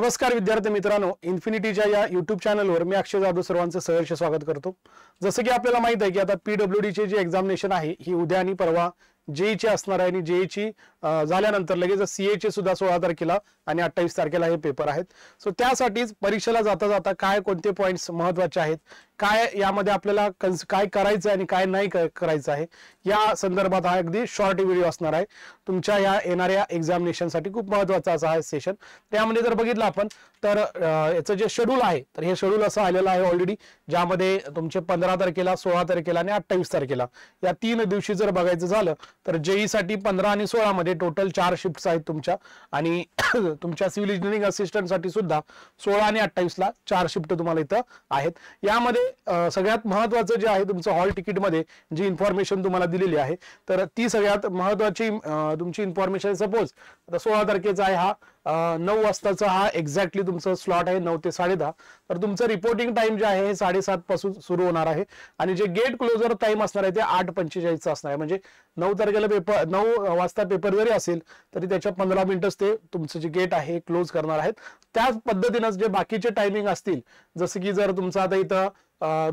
नमस्कार विद्यार्थी मित्रांनो, इन्फिनिटीच्या या YouTube चॅनलवर मी अक्षय जाधव सर्वांचं सहर्ष स्वागत करतो। जसं की आपल्याला माहित आहे की आता PWD ची जी एक्झामिनेशन आहे ही उद्या आणि परवा जेई ची असणार आहे आणि जेई ची झाल्यानंतर लगेच सीए चे सुद्धा 16 तारखेला आणि 28 तारखेला हे पेपर आहेत। सो त्यासाठीच परीक्षेला जाता जाता काय कोणते पॉइंट्स महत्त्वाचे आहेत, काय यामध्ये आपल्याला काय करायचं आणि काय नाही करायचं आहे या संदर्भात हा अगदी शॉर्ट व्हिडिओ असणार आहे। तुमच्या या येणाऱ्या एक्झामिनेशन साठी खूप महत्त्वाचा असा हा सेशन। त्यामध्ये जर बघितलं आपण तर याचं जे शेड्यूल आहे तर हे शेड्यूल असं आलेलं आहे ऑलरेडी, ज्यामध्ये तुमचे 15 तारखेला 16 तारखेला आणि 28 तारखेला या 3 दिवशी जर बघायचं झालं तर जेई साठी 15 आणि 16 मध्ये टोटल 4 शिफ्ट्स आहेत तुमच्या, आणि तुमच्या सिव्हिल इंजिनिअरिंग असिस्टंट साठी सुद्धा 16 आणि 28 ला 4 शिफ्ट तुम्हाला इथं आहेत। यामध्ये सगळ्यात महत्त्वाचं जे आहे तुमचं हॉल तिकीट मध्ये जी इन्फॉर्मेशन तुम्हाला दिलेली आहे तर ती सगळ्यात महत्त्वाची तुमची इन्फॉर्मेशन। सपोज आता 16 तारखेचा आहे हा 9 वाजताचा हा एक्झॅक्टली तुमचं स्लॉट आहे 9 ते 10:30, तर तुमचं रिपोर्टिंग टाइम जे आहे हे 7:30 पासून सुरू होणार आहे आणि जे गेट क्लोजर टाइम असणार आहे ते 8:45 असणार आहे। म्हणजे 9 तारखेला पेपर 9 वाजता पेपर जरी असेल तरी त्याच्या 15 मिनिटच ते तुमचं जे गेट आहे क्लोज करणार आहेत। त्याच पद्धतीने जे बाकीचे टायमिंग असतील, जसं की जर तुमचं आता इथं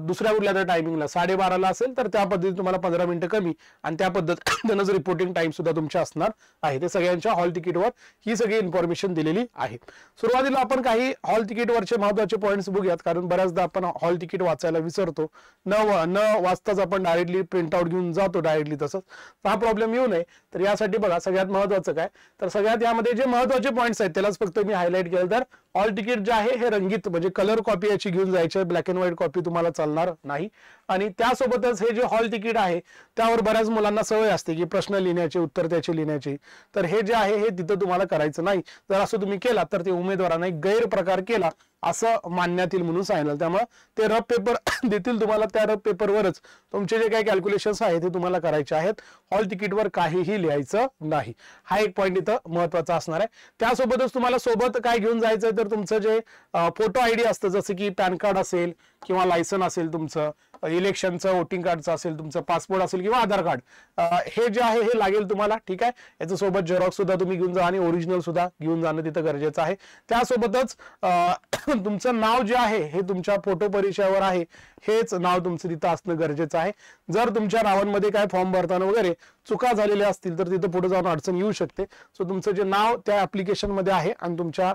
दुसऱ्या कुठल्या टायमिंगला 12:30 ला असेल तर त्या पद्धतीने तुम्हाला 15 मिनिटं कमी आणि त्या पद्धतीनेच रिपोर्टिंग टाइम सुद्धा तुमच्या असणार आहे। ते सगळ्यांच्या हॉल तिकीटवर ही सगळी इन्फॉर्मेशन दिलेली आहे। सुरुवातीला आपण काही हॉल तिकीटवरचे महत्त्वाचे पॉइंट्स बघूयात, कारण बऱ्याचदा आपण हॉल तिकीट वाचायला विसरतो, न वाचताच आपण डायरेक्टली प्रिंट आउट घेऊन जातो डायरेक्टली। तसंच हा प्रॉब्लेम येऊ नये तर यासाठी बघा सगळ्यात महत्त्वाचं काय तर सगळ्यात यामध्ये जे महत्त्वाचे पॉइंट्स आहेत त्यालाच फक्त मी हायलाइट केलं तर हॉल तिकीट जे आहे हे रंगीत म्हणजे कलर कॉपी याची घेऊन जायची, ब्लॅक अँड व्हाईट कॉपी तुम्हाला चालणार नाही। आणि त्यासोबतच हे जे हॉल तिकीट आहे त्यावर बऱ्याच मुलांना सवय असते की प्रश्न लिहिण्याची, उत्तर त्याची लिहिण्याची, तर हे जे आहे हे तिथं तुम्हाला करायचं नाही। जर असं तुम्ही केला तर ते उमेदवारांना एक गैरप्रकार केला असं मानण्यात येईल म्हणून सांगितलं। त्यामुळे ते रफ पेपर देतील तुम्हाला, त्या रफ पेपरवरच तुमचे जे काही कॅल्क्युलेशन्स आहेत ते तुम्हाला करायचे आहेत, हॉल तिकीटवर काहीही लिहायचं नाही। हा एक पॉईंट इथं महत्त्वाचा असणार आहे। त्यासोबतच तुम्हाला सोबत काय घेऊन जायचंय तर तुमचं जे फोटो आयडी असतं, जसं की पॅन कार्ड असेल किंवा लायसन असेल तुमचं, इलेक्शनचं वोटिंग कार्डचं असेल तुमचं, पासपोर्ट असेल किंवा आधार कार्ड, हे जे आहे हे लागेल तुम्हाला, ठीक आहे। याच्या सोबत झेरॉक्स सुद्धा तुम्ही घेऊन जा आणि ओरिजिनल सुद्धा घेऊन जाणं तिथं गरजेचं आहे। त्यासोबतच तुमचं नाव जे आहे हे तुमच्या फोटो परिचयावर आहे हेच नाव तुमचं तिथं असणं गरजेचं आहे। जर तुमच्या नावांमध्ये काय फॉर्म भरताना वगैरे चुका झालेल्या असतील तर तिथं पुढे जाऊन अडचण येऊ शकते। सो तुमचं जे नाव त्या ऍप्लिकेशन मध्ये आहे आणि तुमच्या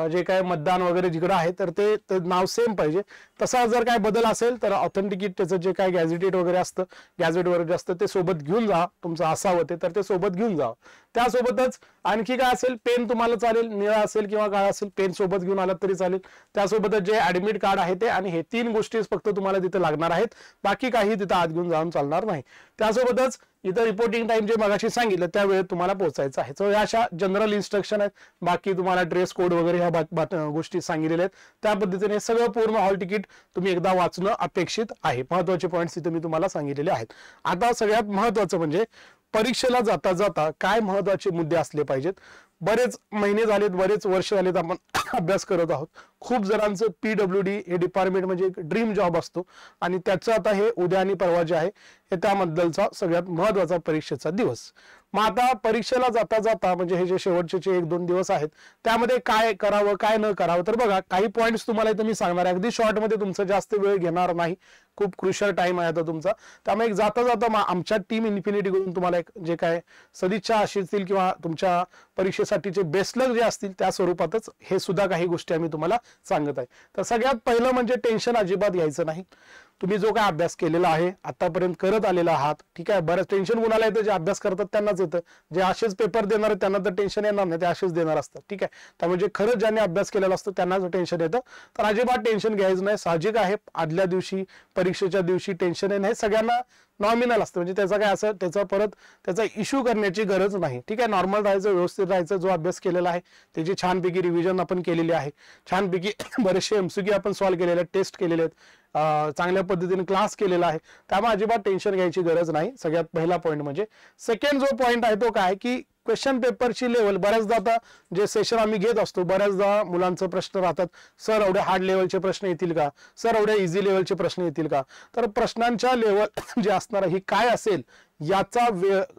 जे काय मतदान वगैरे जिकडे आहे तर ते नाव सेम पाहिजे। तसा जर काय बदल असेल तर ऑथेंटिकेट त्याचं जे काय गॅझेटेड वगैरे असतं, गॅझेट वगैरे जे असतं ते सोबत घेऊन जा, तुमचं असावं ते तर ते सोबत घेऊन जा। त्यासोबतच आणखी काय असेल, पेन तुम्हाला चालेल, निळा असेल किंवा काळा असेल, पेन सोबत घेऊन आलात तरी चालेल। त्यासोबतच जे ऍडमिट कार्ड आहे ते, आणि हे 3 गोष्टी फक्त तुम्हाला तिथे लागणार आहेत, बाकी काही तिथं आत घेऊन जाऊन चालणार नाही। त्यासोबतच इथं रिपोर्टिंग टाइम जे मगाशी सांगितलं त्या वेळेत तुम्हाला पोहोचायचं आहे। सो या अशा जनरल इन्स्ट्रक्शन आहेत, बाकी तुम्हाला ड्रेस कोड वगैरे ह्या गोष्टी सांगितलेल्या आहेत, त्या पद्धतीने सगळं पूर्ण हॉल तिकीट तुम्ही एकदा वाचणं अपेक्षित आहे। महत्त्वाचे पॉईंट्स इथे मी तुम्हाला सांगितलेले आहेत। आता सगळ्यात महत्त्वाचं म्हणजे परीक्षेला जाता जाता काय महत्त्वाचे मुद्दे असले पाहिजेत। बरेच महिने झालेत, बरेच वर्ष झालेत आपण अभ्यास करत आहोत। खूप जणांचं PWD हे डिपार्टमेंट म्हणजे एक ड्रीम जॉब असतो आणि त्याचं आता हे उद्या आणि परवा जे आहे हे त्याबद्दलचा सगळ्यात महत्त्वाचा परीक्षेचा दिवस। मग आता परीक्षेला जाता जाता म्हणजे हे जे शेवटचे 1-2 दिवस आहेत त्यामध्ये काय करावं काय न करावं, तर बघा काही पॉईंट्स तुम्हाला इथं मी सांगणार आहे, अगदी शॉर्ट मध्ये, तुमचं जास्त वेळ घेणार नाही, खूप क्रुशियल टाइम आहे आता तुमचा। त्यामुळे एक जाता जाता आमच्या टीम इन्फिनिटी कडून तुम्हाला एक जे काय सदिच्छा असतील किंवा तुमच्या परीक्षेसाठीचे बेस्ट लक जे असतील त्या स्वरूपातच हे सुद्धा काही गोष्टी आम्ही तुम्हाला सांगत आहे। तर सगळ्यात पहिलं म्हणजे टेन्शन अजिबात घ्यायचं नाही। तुम्ही जो काय अभ्यास केलेला आहे आतापर्यंत करत आलेला आहात, ठीक आहे। बरंच टेन्शन कुणाला येतं, जे अभ्यास करतात त्यांनाच येतं, जे असेच पेपर देणार आहेत त्यांना तर टेन्शन येणार नाही, ते असेच देणार असतात, ठीक आहे। त्यामुळे जे खरंच ज्यांनी अभ्यास केलेला असतो त्यांनाच टेन्शन येतं, तर अजिबात टेन्शन घ्यायचं नाही। साहजिक आहे, आदल्या दिवशी परीक्षेच्या दिवशी टेन्शन येणं हे सगळ्यांना नॉमिनल असतं, म्हणजे त्याचा काय असं त्याचा इश्यू करण्याची गरज नाही, ठीक आहे। नॉर्मल राहायचं, व्यवस्थित राहायचं, जो अभ्यास केलेला आहे त्याची छानपैकी रिव्हिजन आपण केलेली आहे, छानपैकी बरेचसे MCQ आपण सॉल्व्ह केलेले आहेत, टेस्ट केलेले आहेत, चांगल्या पद्धतीने क्लास केलेला आहे, त्यामुळे अजिबात टेन्शन घ्यायची गरज नाही। सगळ्यात पहिला पॉईंट म्हणजे सेकंड जो पॉईंट आहे तो काय की क्वेश्चन पेपरची लेवल, बऱ्याचदा आता जे सेशन आम्ही घेत असतो बऱ्याचदा मुलांचे प्रश्न राहतात, सर एवढे हार्ड लेवलचे प्रश्न येतील का, सर एवढे इझी लेवलचे प्रश्न येतील का, तर प्रश्नांच्या लेवल जे असणार ही काय असेल याचा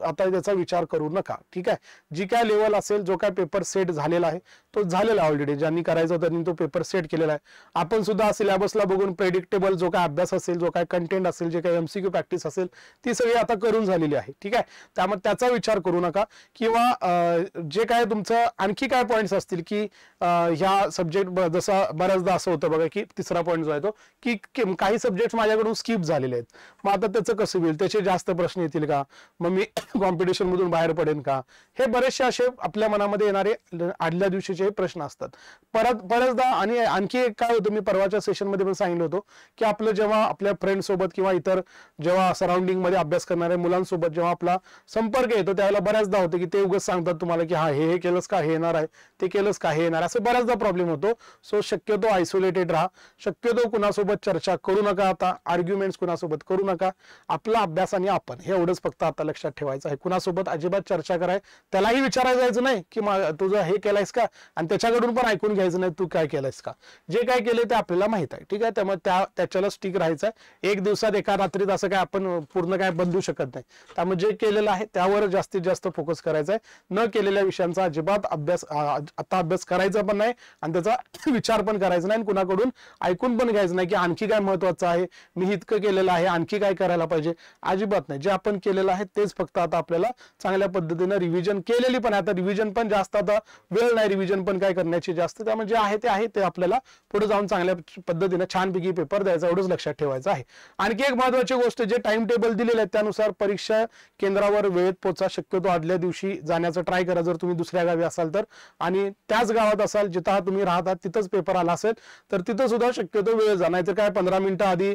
आता त्याचा विचार करू नका, ठीक आहे। जी काय लेवल असेल, जो काय पेपर सेट झालेला आहे तो झालेला ऑलरेडी, ज्यांनी करायचा त्यांनी तो पेपर सेट केलेला आहे. आपण सुद्धा सिलेबसला बघून प्रेडिक्टेबल जो काय अभ्यास असेल, जो काय कंटेंट असेल, जे काही MCQ प्रॅक्टिस असेल ती सगळी आता करून झालेली आहे. ठीक आहे, त्यामुळे त्याचा विचार करू नका. किंवा जे काय तुमचं आणखी काय पॉईंट्स असतील की ह्या सब्जेक्ट, जसं बऱ्याचदा असं होतं बघा की तिसरा पॉईंट जो आहे तो की काही सब्जेक्ट माझ्याकडून स्किप झालेले आहेत, मग आता त्याचं कसं होईल, त्याचे जास्त प्रश्न येतील का, मग मी कॉम्पिटिशन मधून बाहेर पडेन का, हे बरेचसे असे आपल्या मनामध्ये येणारे आदल्या दिवशीचे प्रश्न असतात. बऱ्याचदा आणि आणखी एक काय होतं, मी परवाच्या सेशन मध्ये पण सांगितलं होतं की आपलं जेव्हा आपल्या फ्रेंड सोबत किंवा इतर जेव्हा सराउंडिंग मध्ये अभ्यास करणाऱ्या मुलांसोबत जेव्हा आपला संपर्क येतो त्यावेळेला बऱ्याचदा होतं की ते उगाच सांगतात तुम्हाला की हा हे केलंस का, हे येणार आहे, ते केलंस का, हे येणार, असं बऱ्याचदा प्रॉब्लेम होतो. सो शक्यतो आयसोलेटेड राहा, शक्यतो कुणासोबत चर्चा करू नका, आता आर्ग्युमेंट्स कुणासोबत करू नका, आपला अभ्यास आणि आपण हे एवढंच फक्त आता लक्षात ठेवायचं आहे. कुणासोबत अजिबात चर्चा कराय, त्यालाही विचारायला जायचं नाही की तुझं हे केलंयस का, आणि त्याच्याकडून पण ऐकून घ्यायचं नाही तू काय केलंयस का, जे काय केलंय ते आपल्याला माहित आहे. ठीक आहे, त्यामुळे त्याच्याला स्टिक राहायचं आहे. एक दिवसात एका रात्रीत असं काय आपण पूर्ण काय बदलू शकत नाही. त्यामुळे जे केलेलं आहे त्यावर जास्तीत जास्त फोकस करायचा आहे. न केलेल्या विषयांचा अजिबात आता अभ्यास करायचा पण नाही आणि त्याचा विचार पण करायचा नाही, आणि कुणाकडून ऐकून पण घ्यायचं नाही की आणखी काय महत्वाचं आहे, मी इतकं केलेलं आहे, आणखी काय करायला पाहिजे, अजिबात नाही. जे आपण केलेलं आहे तेच फक्त आता आपल्याला चांगल्या पद्धतीने रिव्हिजन केलेली पण, आता रिव्हिजन पण जास्त आता वेळ नाही रिव्हिजन पण काय करण्याची जास्त, त्यामुळे जे आहे ते आपल्याला पुढे जाऊन चांगल्या पद्धतीने छानपैकी पेपर द्यायचा, एवढंच लक्षात ठेवायचं आहे. आणखी एक महत्वाची गोष्ट, जे टाइम टेबल दिलेले आहे त्यानुसार परीक्षा केंद्रावर वेळेत पोहोचा. शक्यतो आदल्या दिवशी जाण्याचा ट्राय करा जर तुम्ही दुसऱ्या गावी असाल तर, आणि त्याच गावात असाल जिथं तुम्ही राहतात तिथंच पेपर आला असेल तर तिथं सुद्धा शक्यतो वेळ जा, नाहीतर काय 15 मिनिटं आधी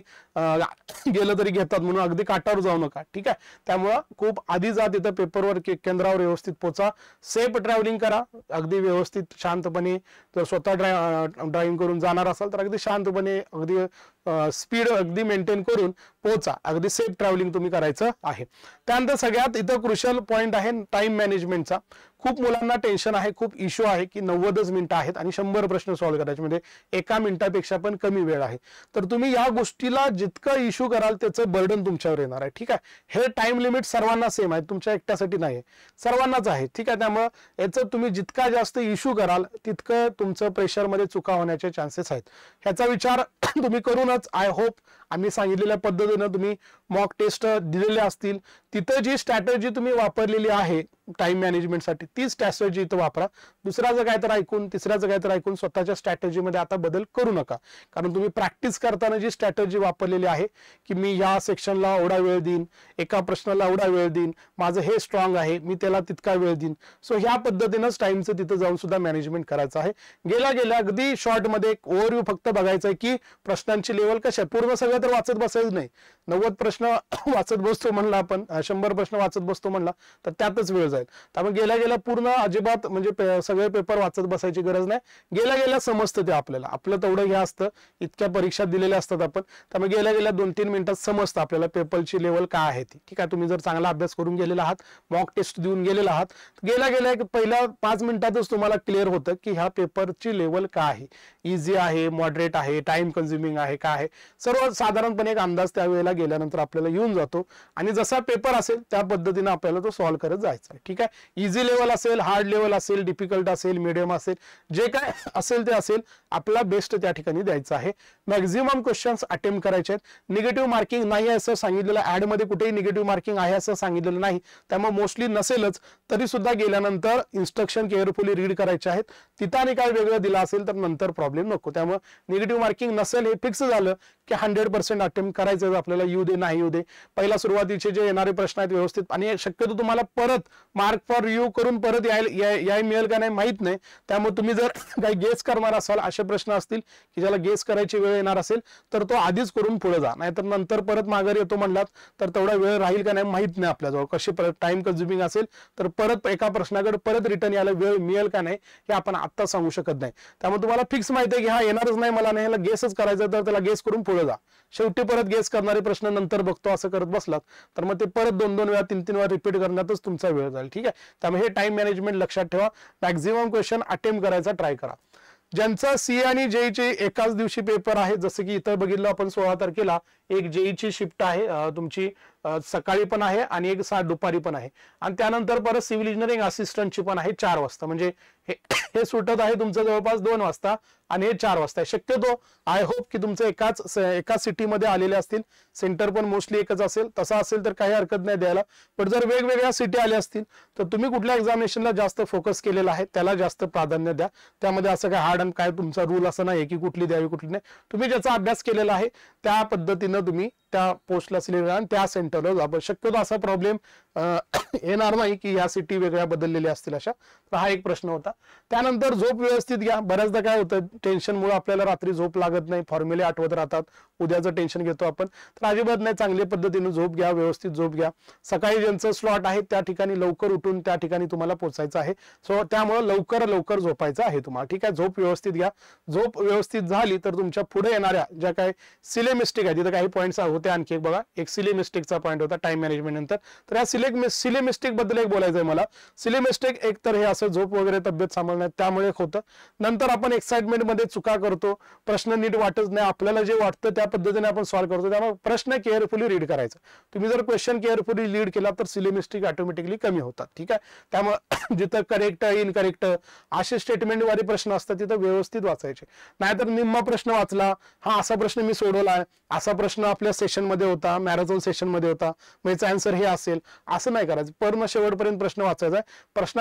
गेलं तरी घेतात म्हणून अगदी काटावर जाऊ नका. ठीक आहे, त्यामुळं खूप आधी जा, तिथं पेपरवर केंद्रावर व्यवस्थित पोचा, सेफ ट्रॅव्हलिंग करा, अगदी व्यवस्थित शांतपणे. जर स्वतः ड्रायव्हिंग करून जाणार असाल तर अगदी शांतपणे, अगदी स्पीड अगदी मेंटेन करून पोहोचा, अगदी सेफ ट्रॅव्हलिंग तुम्ही करायचं आहे. त्यानंतर सगळ्यात इथं क्रुशियल पॉईंट आहे टाइम मॅनेजमेंटचा. खूप मुलांना टेन्शन आहे, खूप इश्यू आहे की 90च मिनिटं आहेत आणि 100 प्रश्न सॉल्व्ह करायचे, म्हणजे एका मिनिटापेक्षा पण कमी वेळ आहे. तर तुम्ही या गोष्टीला जितकं इश्यू कराल त्याचं बर्डन तुमच्यावर येणार आहे. ठीक आहे, हे टाइम लिमिट सर्वांना सेम आहे, तुमच्या एकट्यासाठी नाही, सर्वांनाच आहे. ठीक आहे, त्यामुळे याचं तुम्ही जितका जास्त इश्यू कराल तितकं तुमचं प्रेशरमध्ये चुका होण्याचे चान्सेस आहेत. ह्याचा विचार तुम्ही करूनच आय होप आम्ही सांगितलेल्या पद्धतीनं तुम्ही मॉक टेस्ट दिलेले असतील, तिथं जी स्ट्रॅटेजी तुम्ही वापरलेली आहे टाइम मॅनेजमेंटसाठी तीच स्ट्रॅटेजी इथं वापरा. दुसऱ्याचं काय तर ऐकून, तिसऱ्याचं काय तर ऐकून स्वतःच्या स्ट्रॅटेजीमध्ये आता बदल करू नका. कारण तुम्ही प्रॅक्टिस करताना जी स्ट्रॅटेजी वापरलेली आहे की मी या सेक्शनला एवढा वेळ देईन, एका प्रश्नाला एवढा वेळ देईन, माझं हे स्ट्रॉंग आहे, मी त्याला तितका वेळ देईन. सो ह्या पद्धतीनंच टाइमचं तिथं जाऊन सुद्धा मॅनेजमेंट करायचं आहे. गेल्या अगदी शॉर्टमध्ये एक ओव्हरव्ह्यू फक्त बघायचं आहे की प्रश्नांची लेवल कशी आहे. पूर्ण सगळं तर वाचत बसायचं नाही, 90 प्रश्न वाचत बसतो म्हणला आपण, 100 प्रश्न वाचत बसतो म्हणला तर त्यातच वेळ जाईल. त्यामुळे गेल्या पूर्ण अजिबात म्हणजे सगळे पेपर वाचत बसायची गरज नाही. गेल्या समजतं ते आपल्याला, आपलं तेवढं हे असतं, इतक्या परीक्षा दिलेल्या असतात आपण, त्यामुळे गेल्या 2-3 मिनिटात समजतं आपल्याला पेपरची लेवल काय आहे ती. ठीक आहे, तुम्ही जर चांगला अभ्यास करून गेलेला आहात, मॉक टेस्ट देऊन गेलेला आहात, गेल्या पहिल्या 5 मिनिटातच तुम्हाला क्लिअर होतं की ह्या पेपरची लेवल काय आहे, इझी आहे, मॉडरेट आहे, टाइम कन्झ्युमिंग आहे, काय आहे, सर्व साधारणपणे एक अंदाज त्यावेळेला गेल्यानंतर आपल्याला येऊन जातो. आणि जसा पेपर असेल त्या पद्धतीने आपल्याला तो सॉल्व्ह करत जायचा आहे. ठीक आहे, इझी लेवल असेल, हार्ड लेवल असेल, डिफिकल्ट असेल, मीडियम असेल, जे काय असेल ते असेल, आपला बेस्ट त्या ठिकाणी द्यायचा आहे. मॅक्झिमम क्वेश्चन्स अटेम्प्ट करायचे आहेत. निगेटिव्ह मार्किंग नाही आहे असं सांगितलेलं, ऍड मध्ये कुठेही निगेटिव्ह मार्किंग आहे असं सांगितलेलं नाही, त्यामुळे मोस्टली नसेलच, तरी सुद्धा गेल्यानंतर इन्स्ट्रक्शन केअरफुली रीड करायचे आहेत. तिथं आणि काय वेगळं दिलं असेल तर नंतर प्रॉब्लेम नको. त्यामुळे निगेटिव्ह मार्किंग नसेल हे फिक्स झालं की 100% अटेम्प्ट करायचं, आपल्याला येऊ दे नाही येऊ दे. पहिला सुरुवातीचे जे येणारे प्रश्न आहेत व्यवस्थित, आणि शक्यतो तुम्हाला परत मार्क फॉर रिव्ह्यू करून परत याय मिळेल का नाही माहित नाही. त्यामुळे तुम्ही जर काही गेस करणार असाल, असे प्रश्न असतील की ज्याला गेस करायची वेळ येणार असेल तर तो आधीच करून पुढे जा, नाहीतर नंतर परत माघारी येतो म्हणलात तर तेवढा वेळ राहील का नाही माहित नाही आपल्याजवळ, कशी टाइम कन्झ्युमिंग असेल तर परत एका प्रश्नाकडे परत रिटर्न यायला वेळ मिळेल का नाही हे आपण आता सांगू शकत नाही. त्यामुळे तुम्हाला फिक्स माहिती आहे की हा येणारच नाही मला नाही, ह्याला गेसच करायचा तर त्याला गेस करून पुढे जा. शेवटी परत गेस करणारे प्रश्न नंतर बघतो असं करत बसलात तर मग ते परत 2-2 वेळा 3-3 वेळा रिपीट करण्यातच तुमचा वेळ जाईल. ठीक आहे, त्यामुळे हे टाइम मॅनेजमेंट लक्षात ठेवा. मॅक्झिमम क्वेश्चन अटेम्प्ट करायचा ट्राय करा. ज्यांचा सीए आणि जेईचे एकाच दिवशी पेपर आहे, जसं की इथं बघितलं आपण 16 तारखेला एक जेईची शिफ्ट आहे तुमची सकाळी पण आहे आणि एक दुपारी पण आहे. आणि त्यानंतर परत सिव्हिल इंजिनिअरिंग असिस्टंटची पण आहे 4 वाजता. म्हणजे हे सुटत आहे तुमचं जवळपास 2 वाजता आणि हे 4 वाजता आहे. शक्यतो आय होप की तुमचं एकाच सिटीमध्ये आलेले असतील, सेंटर पण मोस्टली एकच असेल. तसं असेल तर काही हरकत नाही द्यायला, पण जर वेगवेगळ्या सिटी आल्या असतील तर तुम्ही कुठल्या एक्झामिनेशनला जास्त फोकस केलेला आहे त्याला जास्त प्राधान्य द्या. त्यामध्ये असं काय हार्ड अँड काय तुमचा रूल असं नाही की कुठली द्यावी कुठली नाही. तुम्ही ज्याचा अभ्यास केलेला आहे त्या पद्धतीनं तुम्ही त्या पोस्टला सिलेक्ट आणि त्या सेंटरला जा. शक्यतो असा प्रॉब्लेम येणार नाही की या सिटी वेगळ्या बदललेल्या असतील अशा. तर हा एक प्रश्न होता. त्यानंतर झोप व्यवस्थित घ्या. बऱ्याचदा काय होतं, टेन्शनमुळे आपल्याला रात्री झोप लागत नाही, फॉर्म्युले आठवत राहतात, उद्याचं टेन्शन घेतो आपण. तर अजिबात नाही, चांगल्या पद्धतीने झोप घ्या, व्यवस्थित झोप घ्या. सकाळी ज्यांचं स्लॉट आहे त्या ठिकाणी लवकर उठून त्या ठिकाणी तुम्हाला पोहोचायचं आहे. सो त्यामुळे लवकर झोपायचं आहे तुम्हाला. ठीक आहे, झोप व्यवस्थित घ्या. झोप व्यवस्थित झाली तर तुमच्या पुढे येणाऱ्या ज्या काही सिले मिस्टेक आहे, तिथे काही पॉईंट्स होते. आणखी एक बघा, एक सिले मिस्टेकचा पॉईंट होता टाइम मॅनेजमेंट नंतर. तर या सिले मिस्टेक बद्दल एक बोलायचं आहे मला. सिले मिस्टेक एक तर हे असं झोप वगैरे तब्येत सांभाळण्यात त्यामुळे होतं. नंतर आपण एक्साइटमेंट मध्ये चुका करतो, प्रश्न नीट वाटत नाही, आपल्याला जे वाटतं त्या पद्धतीने आपण सॉल्व्ह करतो. त्यामुळे प्रश्न केअरफुली रीड करायचा. तुम्ही जर क्वेश्चन केअरफुली रीड केला तर सिले मिस्टेक ऑटोमॅटिकली कमी होतात. ठीक आहे, त्यामुळे जिथं करेक्ट इनकरेक्ट असे स्टेटमेंट वाले प्रश्न असतात तिथं व्यवस्थित वाचायचे. नाहीतर निम्मा प्रश्न वाचला, हा असा प्रश्न मी सोडवलाय, असा प्रश्न आपल्या सेशन मध्ये होता, मॅरेथॉन सेशन मध्ये होता, मग याचा आन्सर हे असेल, असं नाही करायचं. पूर्ण शेवटपर्यंत प्रश्न वाचायचा आहे.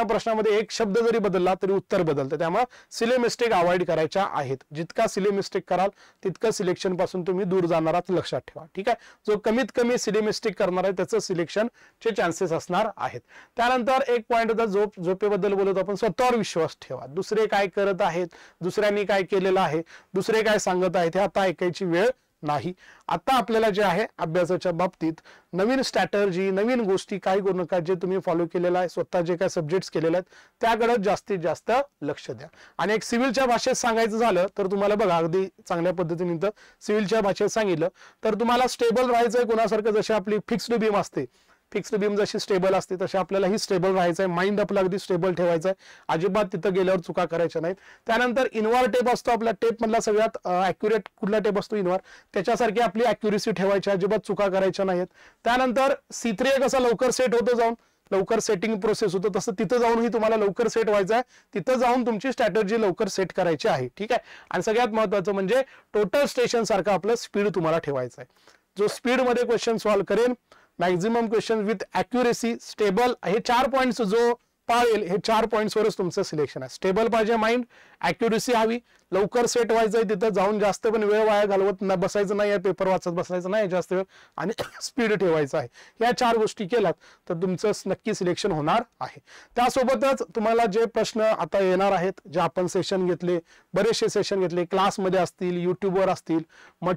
प्रश्नामध्ये एक शब्द जरी बदलला तरी उत्तर बदलतं. त्यामुळे सिले मिस्टेक अवॉइड करायच्या आहेत. जितका सिले मिस्टेक कराल तितकं सिलेक्शन पासून तुम्ही दूर जाणार आहात, लक्षात ठेवा. ठीक आहे, जो कमीत कमी सिले मिस्टेक करणार आहे त्याचं सिलेक्शनचे चान्सेस असणार आहेत. त्यानंतर एक पॉईंट होता झोपेबद्दल बोलत आपण. स्वतःवर विश्वास ठेवा. दुसरे काय करत आहेत, दुसऱ्यांनी काय केलेलं आहे, दुसरे काय सांगत आहेत हे आता ऐकायची वेळ नाही. आता आपल्याला जे आहे अभ्यासाच्या बाबतीत नवीन स्ट्रॅटर्जी, नवीन गोष्टी काही करू नका. जे तुम्ही फॉलो केलेलं आहे, स्वतः जे काही सब्जेक्ट्स केलेले आहेत त्याकडे जास्तीत जास्त लक्ष द्या. आणि एक सिव्हिलच्या भाषेत सांगायचं झालं तर तुम्हाला बघा, अगदी चांगल्या पद्धतीने तर सिव्हिलच्या भाषेत सांगितलं तर तुम्हाला स्टेबल राहायचंय कोणासारखं, जशी आपली फिक्स्ड बीम असते, फिक्स्ड बीम जशी स्टेबल असते तशी आपल्याला ही स्टेबल राहायचं आहे. माइंड आपला अगदी स्टेबल ठेवायचं आहे, अजिबात तिथं गेल्यावर चुका करायच्या नाहीत. त्यानंतर इनवार टेप असतो आपला, टेप मधला सगळ्यात अॅक्युरेट कुठला टेप असतो, इनवार, त्याच्यासारखी आपली अॅक्युरेसी ठेवायची, अजिबात चुका करायच्या नाहीत. त्यानंतर C3 कसा लवकर सेट होतं, जाऊन लवकर सेटिंग प्रोसेस होतं, तसं तिथं जाऊनही तुम्हाला लवकर सेट व्हायचं आहे. तिथं जाऊन तुमची स्ट्रॅटेजी लवकर सेट करायची आहे. ठीक आहे, आणि सगळ्यात महत्वाचं म्हणजे टोटल स्टेशन सारखं आपलं स्पीड तुम्हाला ठेवायचं आहे. जो स्पीड मध्ये क्वेश्चन सॉल्व्ह करेन, maximum question with accuracy, stable, हे 4 पॉईंट्स जो पाळेल, हे 4 पॉईंट्सवरच तुमचं सिलेक्शन आहे. स्टेबल पाहिजे माइंड, अॅक्युरेसी हवी, लवकर सेट व्हायचंय, तिथं जाऊन जास्त पण वेळ वाया घालवत बसायचं नाही, पेपर वाचत बसायचं नाही जास्त वेळ, आणि स्पीड ठेवायचं आहे. या 4 गोष्टी केल्यात तर तुमचं नक्की सिलेक्शन होणार आहे. त्यासोबतच तुम्हाला जे प्रश्न आता येणार आहेत, जे आपण सेशन घेतले, बरेचसे सेशन घेतले, क्लासमध्ये असतील, युट्यूबवर असतील,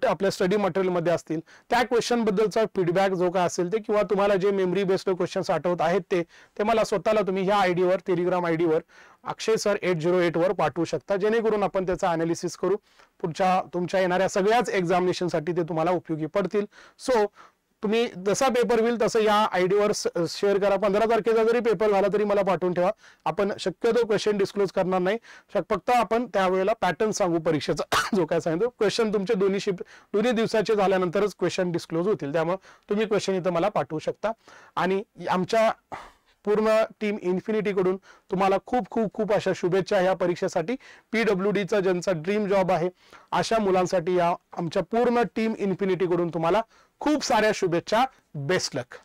आपल्या स्टडी मटेरियलमध्ये असतील, त्या क्वेश्चन बद्दलचा फीडबॅक जो काय असेल ते, किंवा तुम्हाला जे मेमरी बेस्ड क्वेश्चन्स आठवत आहेत ते मला स्वतःला तुम्ही ह्या आयडीवर, टेलिग्राम आयडीवर अक्षय सर 808 वर पाठवू शकता, जेणेकरून आपण त्याचा अनालिसिस करू. तुमच्या येणाऱ्या सगळ्याच एक्झामिनेशन साठी ते तुम्हाला उपयोगी पडतील. सो तुम्ही जसा पेपर होईल तसं या आयडीवर शेअर करा. 15 तारखेचा जरी पेपर झाला तरी मला पाठवून ठेवा. आपण शक्यतो क्वेश्चन डिस्क्लोज करणार नाही, फक्त आपण त्यावेळेला पॅटर्न सांगू परीक्षेचा जो काय सांगितलं. क्वेश्चन तुमचे दोन्ही दिवसाचे झाल्यानंतरच क्वेश्चन डिस्क्लोज होतील, त्यामुळे तुम्ही क्वेश्चन इथं मला पाठवू शकता. आणि आमच्या पूर्ण टीम इन्फिनिटी कडून तुम्हाला खूप खूप खूप अशा शुभेच्छा या परीक्षेसाठी. PWDचा ज्यांचा ड्रीम जॉब आहे अशा मुलांसाठी या आमच्या पूर्ण टीम इन्फिनिटी कडून तुम्हाला खूप साऱ्या शुभेच्छा. बेस्ट लक.